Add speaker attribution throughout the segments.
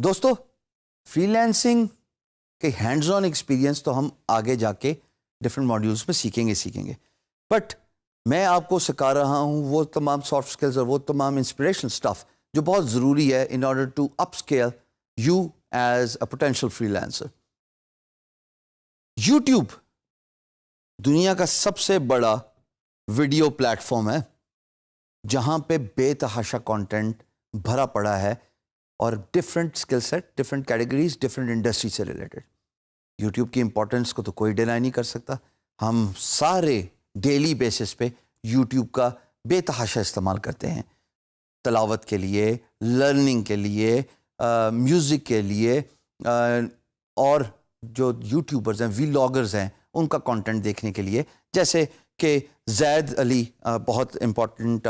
Speaker 1: دوستو free lancing کے hands on experience تو ہم آگے جا کے ڈفرینٹ ماڈیولس میں سیکھیں گے بٹ میں آپ کو سکھا رہا ہوں وہ تمام سافٹ اسکلز اور وہ تمام انسپریشن اسٹف جو بہت ضروری ہے in order to up scale you as a potential free lancer. YouTube دنیا کا سب سے بڑا ویڈیو پلیٹ فارم ہے جہاں پہ بے تحاشا کانٹینٹ بھرا پڑا ہے اور different skill set, different categories, different industry سے ریلیٹڈ. یوٹیوب کی امپورٹنس کو تو کوئی ڈینائی نہیں کر سکتا. ہم سارے ڈیلی بیسس پہ یوٹیوب کا بے تحاشا استعمال کرتے ہیں، تلاوت کے لیے، لرننگ کے لیے، میوزک کے لیے، اور جو یوٹیوبرز ہیں، ویلاگرز ہیں، ان کا کانٹینٹ دیکھنے کے لیے. جیسے کہ زید علی بہت امپورٹنٹ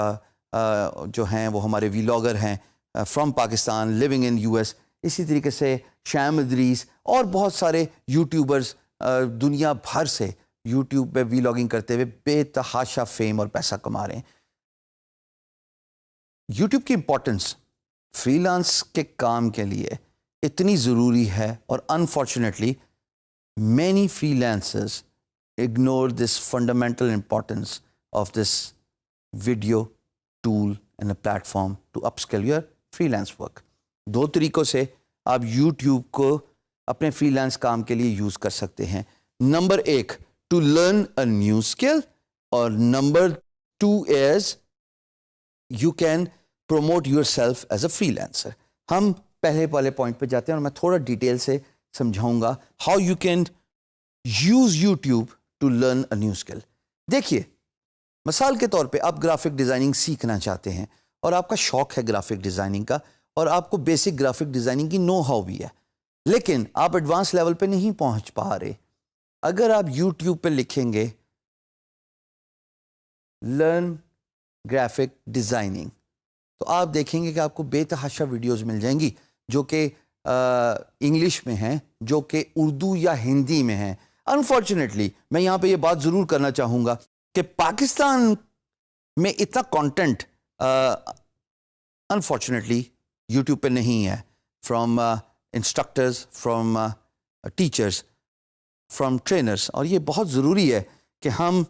Speaker 1: جو ہیں وہ ہمارے ویلاگر ہیں from Pakistan living in U S. اسی طریقے سے شام ادریس اور بہت سارے یوٹیوبرز دنیا بھر سے یوٹیوب پہ ویلاگنگ کرتے ہوئے بے تحاشا فیم اور پیسہ کما رہے ہیں. یوٹیوب کی امپورٹنس فری لانس کے کام کے لیے اتنی ضروری ہے اور unfortunately many freelancers ignore this fundamental importance of this video tool and a platform to upskill your freelance work. دو طریقوں سے آپ یوٹیوب کو اپنے فری لانس کام کے لیے یوز کر سکتے ہیں. Number 1 to learn a new skill, اور number 2 is you can promote yourself as a freelancer. ہم پہلے والے پوائنٹ پہ جاتے ہیں اور میں تھوڑا ڈیٹیل سے سمجھاؤں گا how you can use YouTube to learn a new skill. دیکھیے مثال کے طور پہ آپ گرافک ڈیزائننگ سیکھنا چاہتے ہیں اور آپ کا شوق ہے گرافک ڈیزائننگ کا اور آپ کو بیسک گرافک ڈیزائننگ کی نو ہاؤ بھی ہے، لیکن آپ ایڈوانس لیول پہ نہیں پہنچ پا رہے. اگر آپ یوٹیوب پہ لکھیں گے لرن گرافک ڈیزائننگ تو آپ دیکھیں گے کہ آپ کو بے تحاشا ویڈیوز مل جائیں گی جو کہ انگلش میں ہیں، جو کہ اردو یا ہندی میں ہیں. انفارچونیٹلی میں یہاں پہ یہ بات ضرور کرنا چاہوں گا کہ پاکستان میں اتنا کانٹینٹ انفارچونیٹلی یوٹیوب پہ نہیں ہے from instructors, from teachers, from trainers. اور یہ بہت ضروری ہے کہ ہم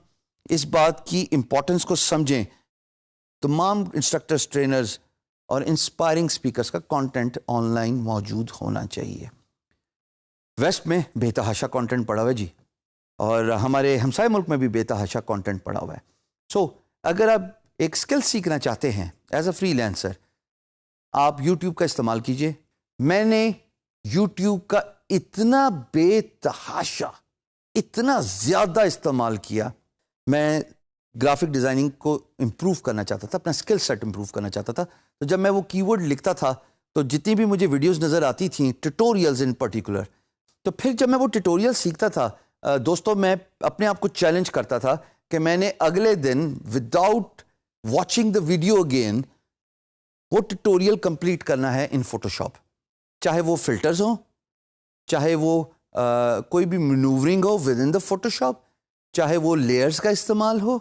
Speaker 1: اس بات کی امپورٹنس کو سمجھیں. تمام انسٹرکٹرز، ٹرینرز اور انسپائرنگ سپیکرز کا کانٹینٹ آن لائن موجود ہونا چاہیے. ویسٹ میں بے تحاشا کانٹینٹ پڑا ہوا ہے جی، اور ہمارے ہمسائے ملک میں بھی بے تحاشا کانٹینٹ پڑا ہوا ہے. اگر آپ ایک اسکل سیکھنا چاہتے ہیں ایز اے فری لینسر، آپ یوٹیوب کا استعمال کیجئے. میں نے یوٹیوب کا اتنا بے تحاشا، اتنا زیادہ استعمال کیا. میں گرافک ڈیزائننگ کو امپروو کرنا چاہتا تھا، اپنا اسکل سیٹ امپروو کرنا چاہتا تھا. تو جب میں وہ کی ورڈ لکھتا تھا تو جتنی بھی مجھے ویڈیوز نظر آتی تھیں، ٹیٹوریلز ان پرٹیکولر، تو پھر جب میں وہ ٹیٹوریل سیکھتا تھا دوستوں، میں اپنے آپ کو چیلنج کرتا تھا کہ میں نے اگلے دن without watching the video again وہ ٹیٹوریل کمپلیٹ کرنا ہے ان فوٹوشاپ. چاہے وہ فلٹرز ہوں، چاہے وہ کوئی بھی manoeuvring who with in the Photoshop, چاہے وہ لیئرز کا استعمال ہو،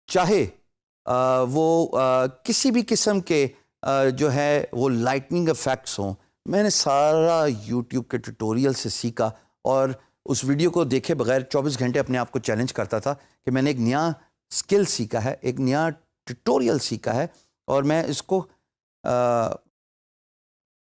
Speaker 1: چاہے وہ کسی بھی قسم کے جو ہے وہ لائٹننگ افیکٹس ہوں. میں نے سارا یوٹیوب کے ٹیٹوریل سے سیکھا اور اس ویڈیو کو دیکھے بغیر 24 گھنٹے اپنے آپ کو چیلنج کرتا تھا کہ میں نے ایک نیا اسکل سیکھا ہے، ایک نیا ٹیٹوریل سیکھا ہے، اور میں اس کو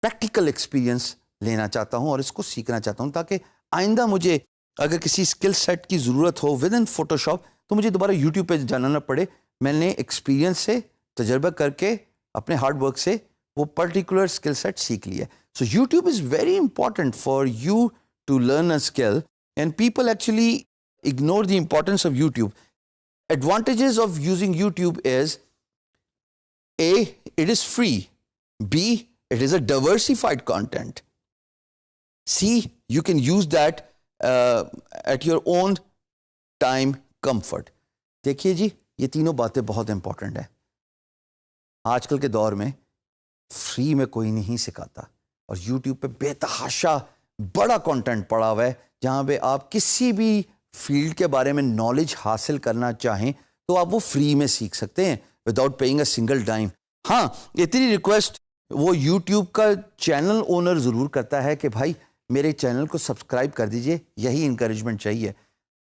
Speaker 1: پریکٹیکل ایکسپیرینس لینا چاہتا ہوں اور اس کو سیکھنا چاہتا ہوں تاکہ آئندہ مجھے اگر کسی اسکل سیٹ کی ضرورت ہو ود ان فوٹوشاپ تو مجھے دوبارہ یوٹیوب پہ جانا نہ پڑے. میں نے ایکسپیرینس سے، تجربہ کر کے، اپنے ہارڈ ورک سے وہ پرٹیکولر اسکل سیٹ سیکھ لیا. So YouTube is very important for you to learn a skill and people actually ignore the importance of YouTube. Advantages of using YouTube is A, it is free. B, it is a diversified content. C, you can use that at your own time comfort. دیکھیے جی، یہ تینوں باتیں بہت important ہیں. آج کل کے دور میں فری میں کوئی نہیں سکھاتا اور یوٹیوب پہ بے تحاشا بڑا کانٹینٹ پڑا ہوا ہے جہاں پہ آپ کسی بھی فیلڈ کے بارے میں نالج حاصل کرنا چاہیں تو آپ وہ فری میں سیکھ سکتے ہیں وداؤٹ پیئنگ اے سنگل ڈائم. ہاں، اتنی ریکویسٹ وہ یوٹیوب کا چینل اونر ضرور کرتا ہے کہ بھائی میرے چینل کو سبسکرائب کر دیجئے, یہی انکریجمنٹ چاہیے.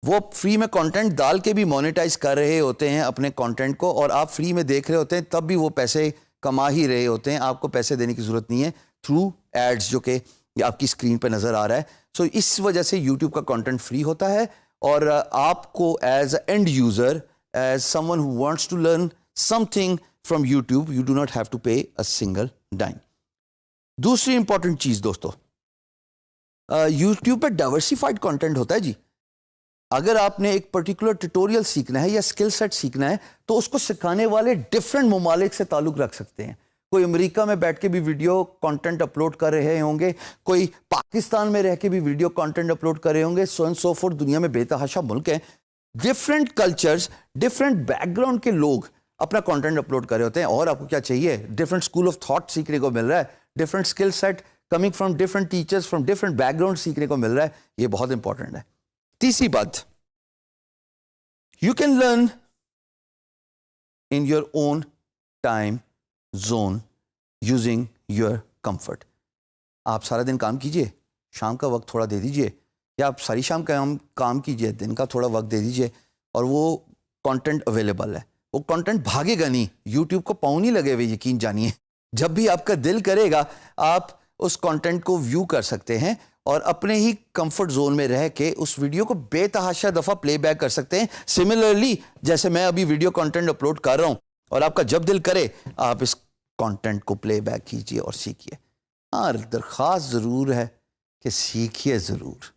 Speaker 1: وہ فری میں کانٹینٹ ڈال کے بھی مونیٹائز کر رہے ہوتے ہیں اپنے کانٹینٹ کو, اور آپ فری میں دیکھ رہے ہوتے ہیں تب بھی وہ پیسے کما ہی رہے ہوتے ہیں, آپ کو پیسے دینے کی ضرورت نہیں ہے تھرو ایڈز جو کہ آپ کی اسکرین پہ نظر آ رہا ہے. سو اس وجہ سے یوٹیوب کا کانٹینٹ فری ہوتا ہے, اور آپ کو as a end user, as someone who wants to learn something from YouTube, you do not have to pay a single dime. دوسری امپورٹنٹ چیز دوستو, یوٹیوب پہ ڈائیورسیفائڈ کانٹینٹ ہوتا ہے جی. اگر آپ نے ایک پرٹیکولر ٹیٹوریل سیکھنا ہے یا اسکل سیٹ سیکھنا ہے تو اس کو سکھانے والے ڈفرینٹ ممالک سے تعلق رکھ سکتے ہیں. کوئی امریکہ میں بیٹھ کے بھی ویڈیو کانٹینٹ اپلوڈ کر رہے ہوں گے, کوئی پاکستان میں رہ کے بھی ویڈیو کانٹینٹ اپلوڈ کر رہے ہوں گے, سو اینڈ سو فورتھ. دنیا میں بے تحاشا ملک ہیں, different cultures, different back ground کے لوگ اپنا کانٹینٹ اپلوڈ کر رہے ہوتے ہیں. اور آپ کو کیا چاہیے, ڈفرینٹ اسکول آف تھاٹ سیکھنے کو مل رہا ہے, different skill set coming from different teachers from different background سیکھنے کو مل رہا ہے. یہ بہت امپورٹنٹ ہے. تیسری بات, you can learn in your own time zone using your comfort. آپ سارا دن کام کیجئے, شام کا وقت تھوڑا دے دیجئے, یا آپ ساری شام کام کیجئے, دن کا تھوڑا وقت دے دیجئے, اور وہ کانٹینٹ اویلیبل ہے. وہ کانٹینٹ بھاگے گا نہیں, یوٹیوب کو پاؤں نہیں لگے ہوئے, یقین جانیے. جب بھی آپ کا دل کرے گا آپ اس کانٹینٹ کو ویو کر سکتے ہیں, اور اپنے ہی کمفرٹ زون میں رہ کے اس ویڈیو کو بے تحاشا دفعہ پلے بیک کر سکتے ہیں. سملرلی جیسے میں ابھی ویڈیو کانٹینٹ اپلوڈ کر رہا ہوں, اور آپ کا جب دل کرے آپ اس کانٹینٹ کو پلے بیک کیجئے اور سیکھیے. ہاں, درخواست ضرور ہے کہ سیکھیے ضرور.